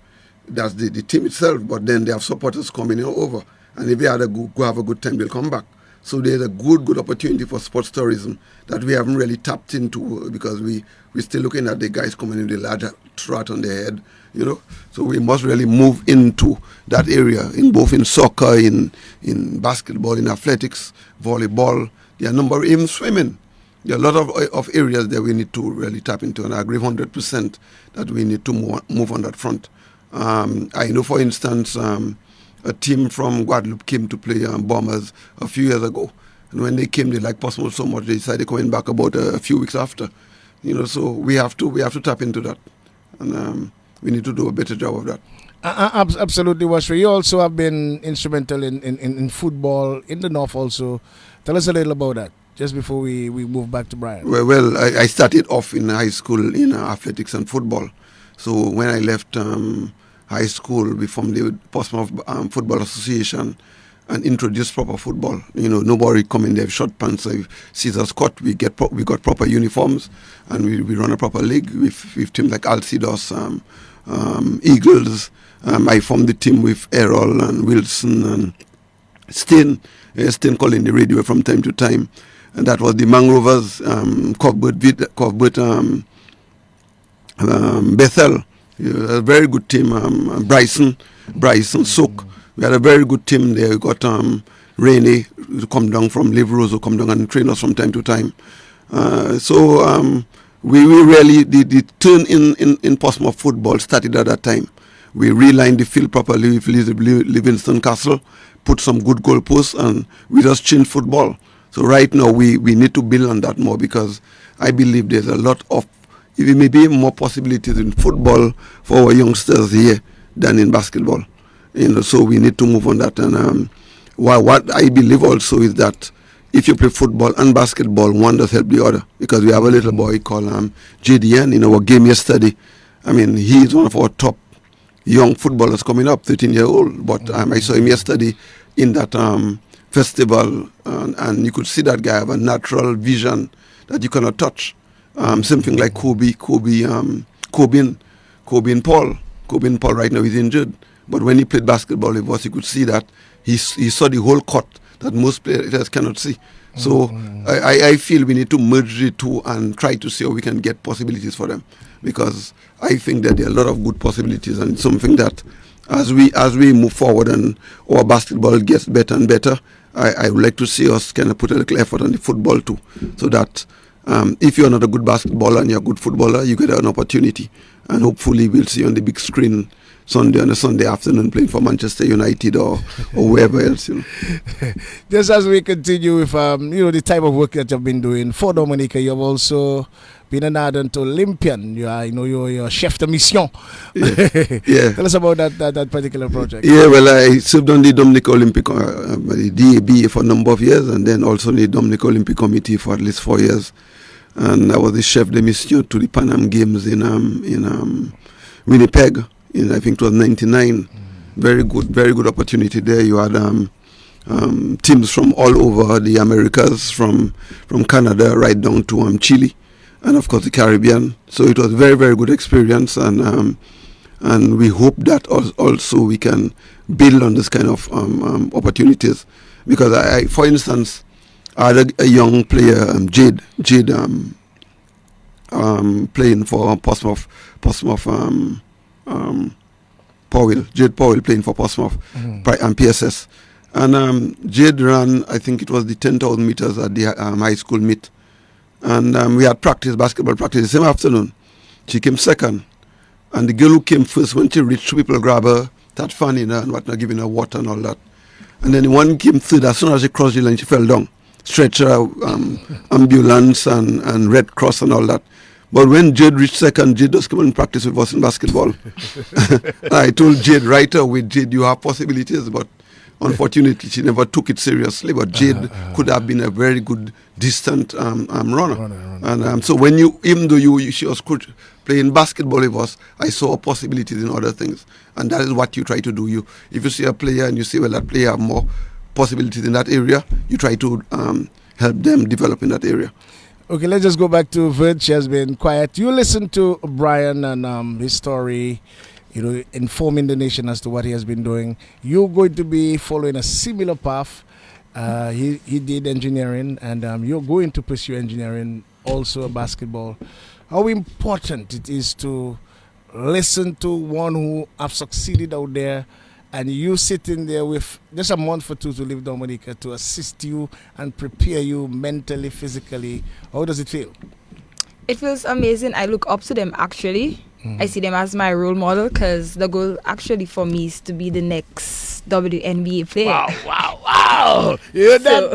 S2: That's the team itself, but then they have supporters coming over. And if they have a good time, they'll come back. So there's a good opportunity for sports tourism that we haven't really tapped into, because we're still looking at the guys coming in with the larger trot on their head, So we must really move into that area, both in soccer, in basketball, in athletics, volleyball. There are a number, even swimming. There are a lot of areas that we need to really tap into, and I agree 100% that we need to move on that front. I know, for instance, a team from Guadeloupe came to play Bombers a few years ago. And when they came, they liked Portsmouth so much, they decided coming back about a few weeks after. So we have to tap into that. And we need to do a better job of that.
S1: Absolutely, Washra. You also have been instrumental in football in the North also. Tell us a little about that, just before we move back to Brian.
S2: Well, I started off in high school in athletics and football. So when I left high school, we formed the Portsmouth Football Association and introduced proper football. Nobody come in there with short pants, scissors cut. We got proper uniforms, and we run a proper league with teams like Alcidos, Eagles. I formed the team with Errol and Wilson and Stain calling the radio from time to time. And that was the Mangrovers, Cuthbert, Bethel, a very good team. Bryson, Sook. We had a very good team there. We got Rainey, who come down from Live Rose, who come down and train us from time to time. We really, the turn in Portsmouth football started at that time. We relined the field properly with Livingston Castle, put some good goalposts, and we just change football. So right now we need to build on that more, because I believe there's a lot of, even maybe more possibilities in football for our youngsters here than in basketball. So we need to move on that. And what I believe also is that if you play football and basketball, one does help the other. Because we have a little boy called JDN in our game yesterday. I mean, he's one of our top young footballers coming up, 13-year-old. But I saw him yesterday in that festival, and you could see that guy have a natural vision that you cannot touch. Something like Kobe and Paul. Kobe and Paul right now is injured. But when he played basketball with us, you could see that he saw the whole court that most players cannot see. So I feel we need to merge the two and try to see how we can get possibilities for them, because I think that there are a lot of good possibilities, and it's something that as we move forward and our basketball gets better and better, I would like to see us kind of put a little effort on the football too, so that if you're not a good basketballer and you're a good footballer, you get an opportunity, and hopefully we'll see you on the big screen on a Sunday afternoon playing for Manchester United or wherever else.
S1: Just as we continue with the type of work that you've been doing for Dominica, you've also been an ardent Olympian. You're chef de mission.
S2: Yeah.
S1: Tell us about that particular project.
S2: Yeah, well, I served on the Dominica Olympic, the DAB for a number of years, and then also the Dominica Olympic Committee for at least 4 years. And I was the chef de mission to the Pan Am Games in Winnipeg. I think it was 99. Very good opportunity there. You had teams from all over the Americas, from Canada right down to Chile, and of course the Caribbean. So it was very, very good experience, and we hope that also we can build on this kind of opportunities. Because I, for instance, I had a young player, Jade playing for Portsmouth. Jade Powell playing for Portsmouth and PSS. And Jade ran, I think it was the 10,000 meters at the high school meet. And we had basketball practice the same afternoon. She came second. And the girl who came first, when she reached, people grab her, start fanning her and whatnot, giving her water and all that. And then the one came third. As soon as she crossed the line, she fell down. Stretcher, ambulance and Red Cross and all that. But when Jade reached second, Jade does come and practice with us in basketball. I told Jade right away, Jade, you have possibilities, but unfortunately she never took it seriously. But Jade could have been a very good distant runner. And so when even though she was playing basketball with us, I saw possibilities in other things. And that is what you try to do. If you see a player and you see, well, that player have more possibilities in that area, you try to help them develop in that area.
S1: Okay, let's just go back to Vert. She has been quiet. You listen to Brian and his story, informing the nation as to what he has been doing. You're going to be following a similar path. He did engineering, and you're going to pursue engineering, also basketball. How important it is to listen to one who have succeeded out there, and you sitting there with just a month or two to leave Dominica to assist you and prepare you mentally, physically. How does it feel?
S3: It feels amazing. I look up to them, actually. I see them as my role model, because the goal actually for me is to be the next WNBA player.
S1: Wow. You're that.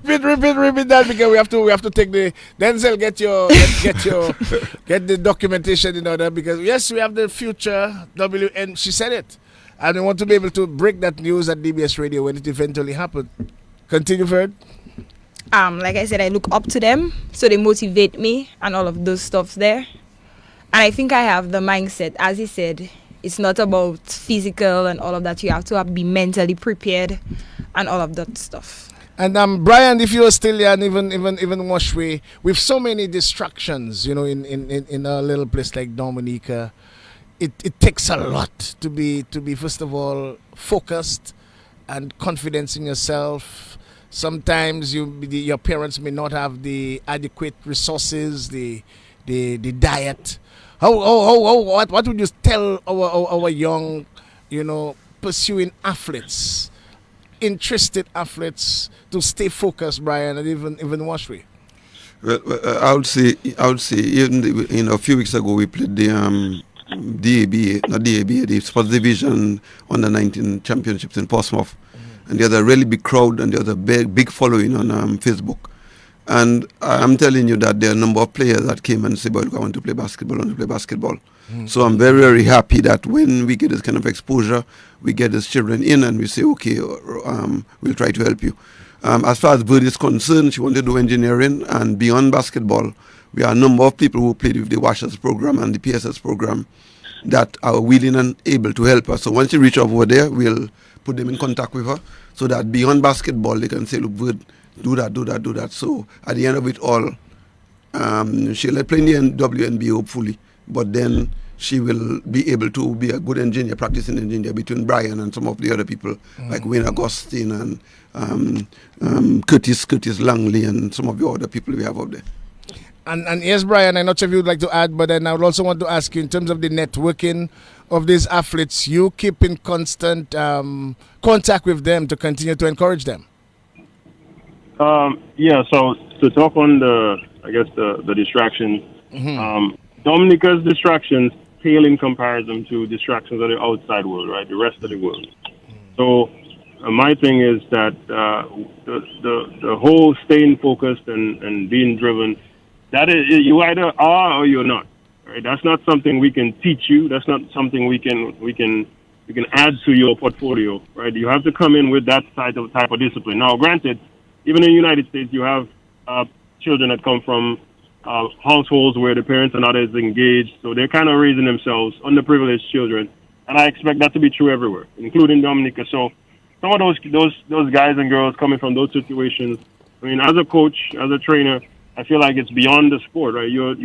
S1: Repeat that, because we have to take the Denzel, get the documentation in order, because yes, we have the future WN. She said it. And we want to be able to break that news at DBS Radio when it eventually happens. Continue, Ferd.
S3: Like I said, I look up to them, so they motivate me and all of those stuff there. And I think I have the mindset, as he said, it's not about physical and all of that. You have to be mentally prepared and all of that stuff.
S1: And Brian, if you are still here, and even Washway, with so many distractions, in a little place like Dominica, it takes a lot to be first of all focused and confidence in yourself. Sometimes your parents may not have the adequate resources, the diet. What would you tell our young, pursuing athletes, interested athletes, to stay focused, Brian, and even Washway?
S2: Well, I would say even a few weeks ago we played the the Sports Division Under 19 Championships in Portsmouth. and there's a really big crowd, and there's a big following on Facebook. And I'm telling you that there are a number of players that came and said, "Well, I want to play basketball, I want to play basketball." So I'm very, very happy that when we get this kind of exposure, we get these children in and we say, "Okay, we'll try to help you." As far as Bird is concerned, she wanted to do engineering, and beyond basketball, we are a number of people who played with the Washers program and the PSS program that are willing and able to help us. So once you reach over there, we'll put them in contact with her so that beyond basketball, they can say, "Look, Bird, do that, do that, do that." So at the end of it all, she'll play in the WNBA hopefully, but then she will be able to be a good engineer, practicing engineer between Brian and some of the other people like Wayne Augustine and Curtis Langley and some of the other people we have out there.
S1: And yes, Brian, I'm not sure if you'd like to add, but then I would also want to ask you in terms of the networking of these athletes, you keep in constant contact with them to continue to encourage them.
S4: Yeah, so to talk on the distractions, Dominica's distractions pale in comparison to distractions of the outside world, right? The rest of the world. So my thing is that the whole staying focused and being driven, that is, you either are or you're not, right? That's not something we can teach you. That's not something we can add to your portfolio, right? You have to come in with that type of discipline. Now, granted, even in the United States, you have children that come from households where the parents are not as engaged, so they're kind of raising themselves, underprivileged children, and I expect that to be true everywhere, including Dominica. So some of those guys and girls coming from those situations, I mean, as a coach, as a trainer, I feel like it's beyond the sport, right? You're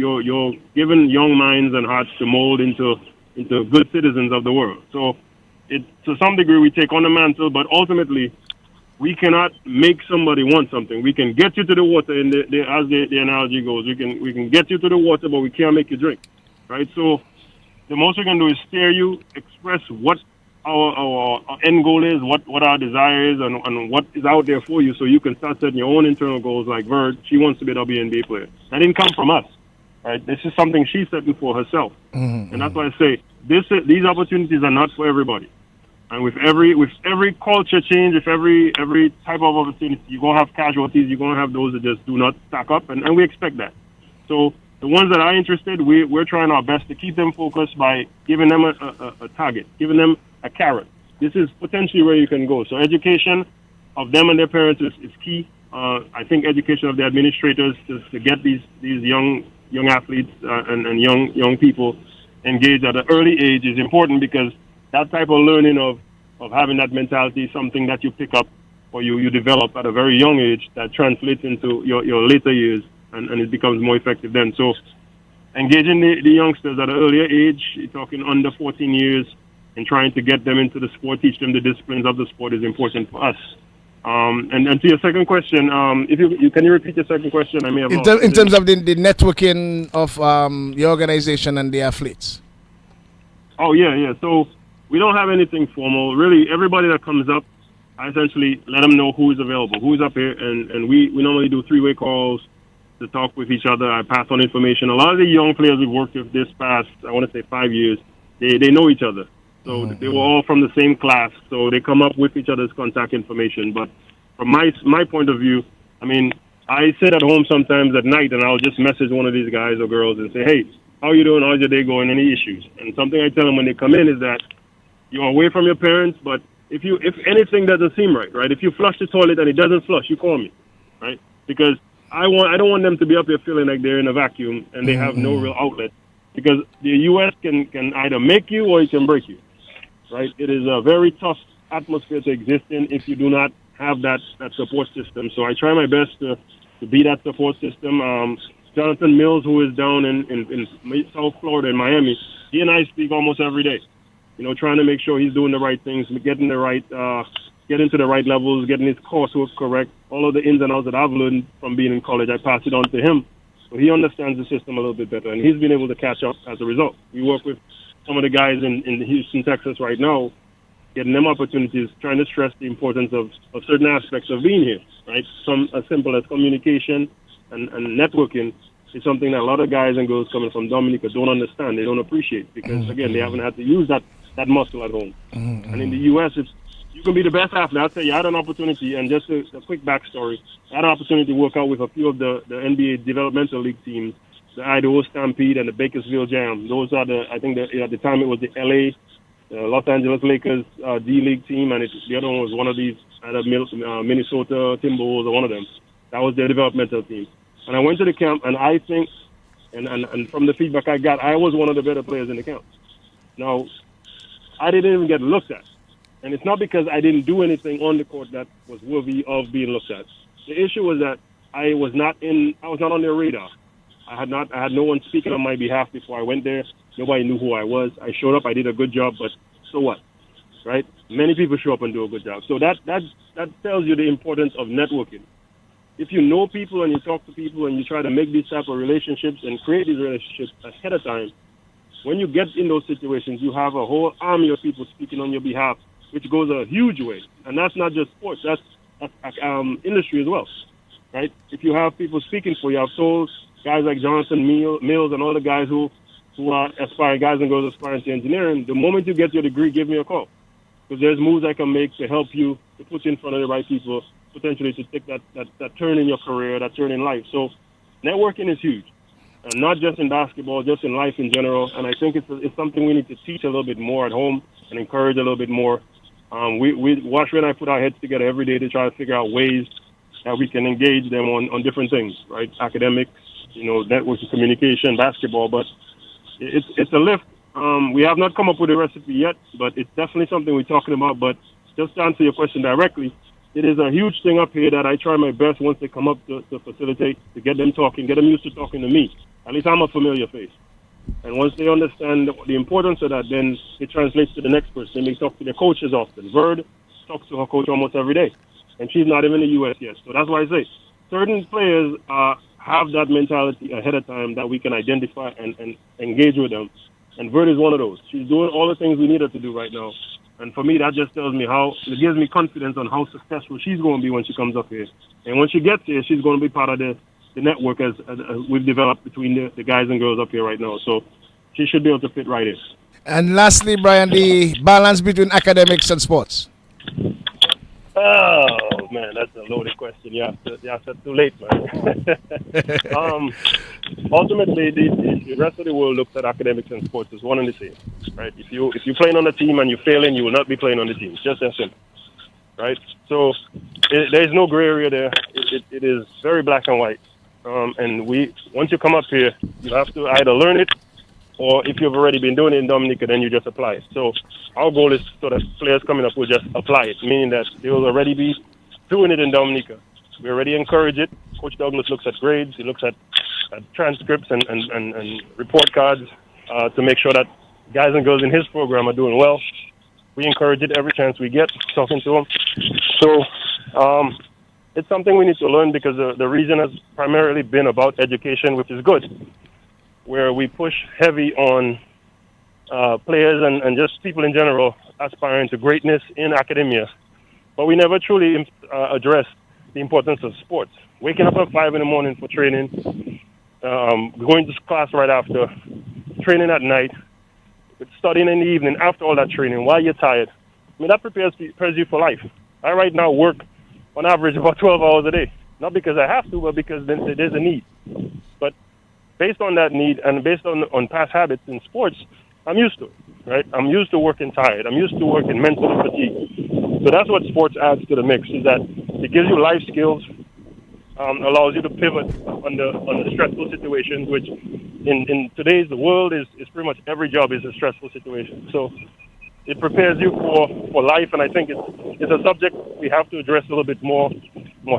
S4: giving young minds and hearts to mold into good citizens of the world. So to some degree we take on the mantle, but ultimately we cannot make somebody want something. We can get you to the water, as the analogy goes. We can get you to the water, but we can't make you drink, right? So the most we can do is steer you, express what our end goal is, what our desire is, and what is out there for you, so you can start setting your own internal goals. Like Verd, she wants to be a WNBA player. That didn't come from us, right? This is something she's setting for herself, and that's why I say these opportunities are not for everybody. And with every culture change, with every type of opportunity, you're going to have casualties. You're going to have those that just do not stack up, and we expect that. So the ones that are interested, we're trying our best to keep them focused by giving them a target, giving them a carrot. This is potentially where you can go. So education of them and their parents is key. I think education of the administrators to get these young athletes and young people engaged at an early age is important, because that type of learning of having that mentality is something that you pick up or you develop at a very young age that translates into your later years, and it becomes more effective then. So engaging the youngsters at an earlier age, you're talking under 14 years, and trying to get them into the sport, teach them the disciplines of the sport is important for us. And to your second question, if you can you repeat your second question? I may have
S1: in terms of the networking of your organization and the athletes.
S4: Oh yeah. So we don't have anything formal. Really, everybody that comes up, I essentially let them know who is available, who is up here, and we normally do three-way calls to talk with each other. I pass on information. A lot of the young players we've worked with this past, I want to say 5 years, they know each other. So they were all from the same class, so they come up with each other's contact information. But from my point of view, I mean, I sit at home sometimes at night, and I'll just message one of these guys or girls and say, "Hey, how you doing? How's your day going? Any issues?" And something I tell them when they come in is that you're away from your parents, but if anything doesn't seem right? If you flush the toilet and it doesn't flush, you call me, right? Because I don't want them to be up here feeling like they're in a vacuum and they have no real outlet. Because the U.S. can either make you or it can break you, right? It is a very tough atmosphere to exist in if you do not have that support system. So I try my best to be that support system. Jonathan Mills, who is down in South Florida, in Miami, he and I speak almost every day. Trying to make sure he's doing the right things, getting to the right levels, getting his coursework correct. All of the ins and outs that I've learned from being in college, I pass it on to him. So he understands the system a little bit better, and he's been able to catch up as a result. We work with some of the guys in Houston, Texas right now, getting them opportunities, trying to stress the importance of certain aspects of being here, right? Some as simple as communication and networking is something that a lot of guys and girls coming from Dominica don't understand. They don't appreciate because, again, they haven't had to use that muscle at home. And in the U.S., You can be the best athlete. I'll tell you, I had an opportunity, and just a quick backstory. I had an opportunity to work out with a few of the NBA developmental league teams, the Idaho Stampede and the Bakersfield Jam. Those are I think at the time it was the LA, Los Angeles Lakers D League team, and the other one was one of these, either Minnesota Timberwolves or one of them. That was their developmental team. And I went to the camp, and I think, and from the feedback I got, I was one of the better players in the camp. Now, I didn't even get looked at. And it's not because I didn't do anything on the court that was worthy of being looked at. The issue was that I was not on their radar. I had no one speaking on my behalf before I went there. Nobody knew who I was. I showed up, I did a good job, but so what? Right? Many people show up and do a good job. So that tells you the importance of networking. If you know people and you talk to people and you try to make these type of relationships and create these relationships ahead of time, when you get in those situations, you have a whole army of people speaking on your behalf, which goes a huge way. And that's not just sports, that's industry as well, right? If you have people speaking for you, I've told guys like Jonathan Mills and all the guys who are aspiring, guys and girls aspiring to engineering, the moment you get your degree, give me a call. Because there's moves I can make to help you, to put you in front of the right people, potentially to take that turn in your career, that turn in life. So networking is huge. And not just in basketball, just in life in general. And I think it's something we need to teach a little bit more at home and encourage a little bit more. Washington and I put our heads together every day to try to figure out ways that we can engage them on different things, right? Academics, networking, communication, basketball. But it's a lift. We have not come up with a recipe yet, but it's definitely something we're talking about. But just to answer your question directly, it is a huge thing up here that I try my best once they come up to facilitate, to get them talking, get them used to talking to me. At least I'm a familiar face. And once they understand the importance of that, then it translates to the next person. They talk to their coaches often. Verd talks to her coach almost every day. And she's not even in the U.S. yet. So that's why I say certain players have that mentality ahead of time that we can identify and engage with them. And Verd is one of those. She's doing all the things we need her to do right now. And for me, that just tells me it gives me confidence on how successful she's going to be when she comes up here. And when she gets here, she's going to be part of the network as we've developed between the guys and girls up here right now. So she should be able to fit right in.
S1: And lastly, Brian, the balance between academics and sports.
S4: Oh, man, that's a loaded question. You asked that too late, man. Ultimately, the rest of the world looks at academics and sports as one and the same, right? If you're playing on a team and you're failing, you will not be playing on the team. It's just that simple, right? So there's no gray area there. It is very black and white. And once you come up here, you have to either learn it, or if you've already been doing it in Dominica, then you just apply it. So our goal is so that players coming up will just apply it, meaning that they will already be doing it in Dominica. We already encourage it. Coach Douglas looks at grades. He looks at transcripts and report cards to make sure that guys and girls in his program are doing well. We encourage it every chance we get, talking to them. So it's something we need to learn because the region has primarily been about education, which is good, where we push heavy on players and just people in general aspiring to greatness in academia. But we never truly address the importance of sports. Waking up at 5 in the morning for training, going to class right after, training at night, studying in the evening after all that training while you're tired. I mean, that prepares you for life. I right now work on average about 12 hours a day. Not because I have to, but because there's a need. But based on that need and based on past habits in sports, I'm used to it, right? I'm used to working tired. I'm used to working mentally fatigued. So that's what sports adds to the mix, is that it gives you life skills, allows you to pivot under stressful situations, which in today's world is pretty much every job is a stressful situation. So it prepares you for life, and I think it's a subject we have to address a little bit more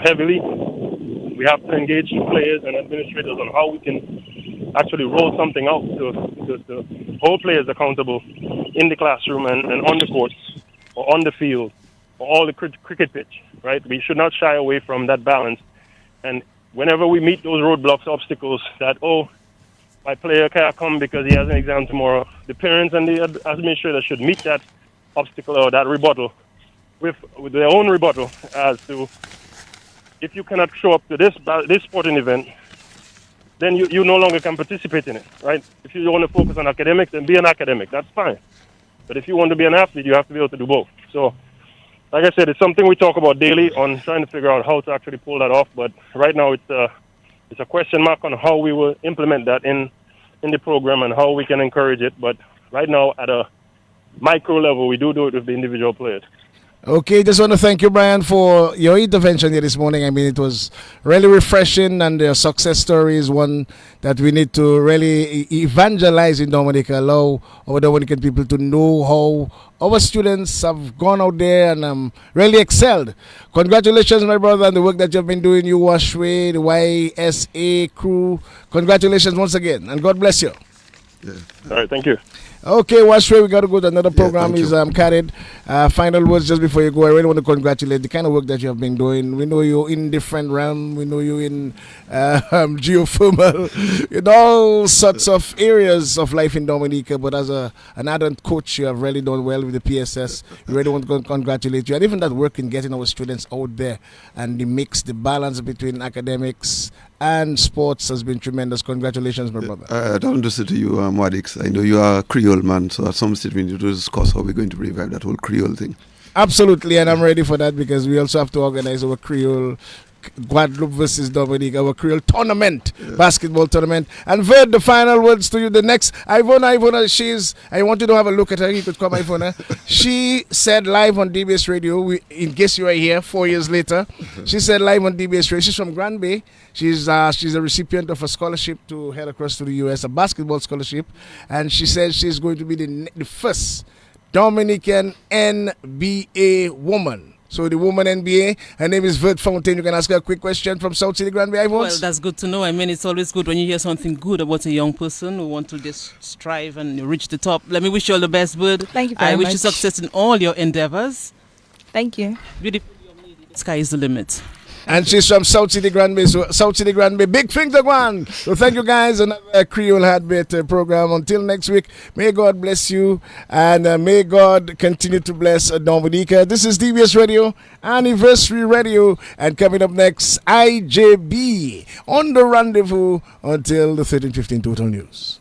S4: heavily. We have to engage players and administrators on how we can actually roll something out to hold players accountable in the classroom and on the court or on the field or all the cricket pitch, right? We should not shy away from that balance. And whenever we meet those roadblocks, obstacles that, my player can't come because he has an exam tomorrow, the parents and the administrator should meet that obstacle or that rebuttal with their own rebuttal as to, if you cannot show up to this sporting event, then you no longer can participate in it, right? If you want to focus on academics, then be an academic. That's fine. But if you want to be an athlete, you have to be able to do both. So like I said, it's something we talk about daily on trying to figure out how to actually pull that off. But right now, it's a question mark on how we will implement that in the program and how we can encourage it. But right now, at a micro level, we do it with the individual players.
S1: Okay, just want to thank you, Brian, for your intervention here this morning. I mean, it was really refreshing, and the success story is one that we need to really evangelize in Dominica, allow our Dominican people to know how our students have gone out there and really excelled. Congratulations, my brother, on the work that you've been doing, you Washway, the YSA crew. Congratulations once again, and God bless you.
S2: Yeah.
S4: All right, thank you.
S1: Okay, Washway, we got to go to another program.
S2: thank
S1: Is
S2: you.
S1: carried. Final words just before you go. I really want to congratulate the kind of work that you have been doing. We know you in different realm. We know you in geothermal, in all sorts of areas of life in Dominica. But as an ardent coach, you have really done well with the PSS. We really want to congratulate you. And even that work in getting our students out there and the mix, the balance between academics and sports has been tremendous. Congratulations, my brother.
S2: I don't listen to you, Mwadix. I know you are a Creole man, so at some stage we need to discuss how we're going to revive that whole Creole thing.
S1: Absolutely, and I'm ready for that because we also have to organize our Creole Guadeloupe versus Dominica, our Creole tournament, basketball tournament. And Verd, the final words to you. The next, Ivona, I want you to have a look at her. You could come, Ivona. She said live on DBS Radio, in case you are here 4 years later, she said live on DBS Radio. She's from Grand Bay. She's a recipient of a scholarship to head across to the U.S., a basketball scholarship. And she said she's going to be the first Dominican NBA woman. So the woman NBA, her name is Vert Fountain. You can ask her a quick question from South City Grand Bay.
S5: Well, that's good to know. I mean, it's always good when you hear something good about a young person who want to just strive and reach the top. Let me wish you all the best, Bud.
S3: Thank you very
S5: I wish
S3: much.
S5: you success in all your endeavors.
S3: Thank you.
S5: Beautiful young lady. The sky is the limit.
S1: And she's from South City Grand Bay. So South City Grand Bay, big things are going. So thank you guys. Another Creole Heartbeat program. Until next week, may God bless you and may God continue to bless Dominica. This is DBS Radio, Anniversary Radio, and coming up next, IJB on the rendezvous until the 13:15 Total News.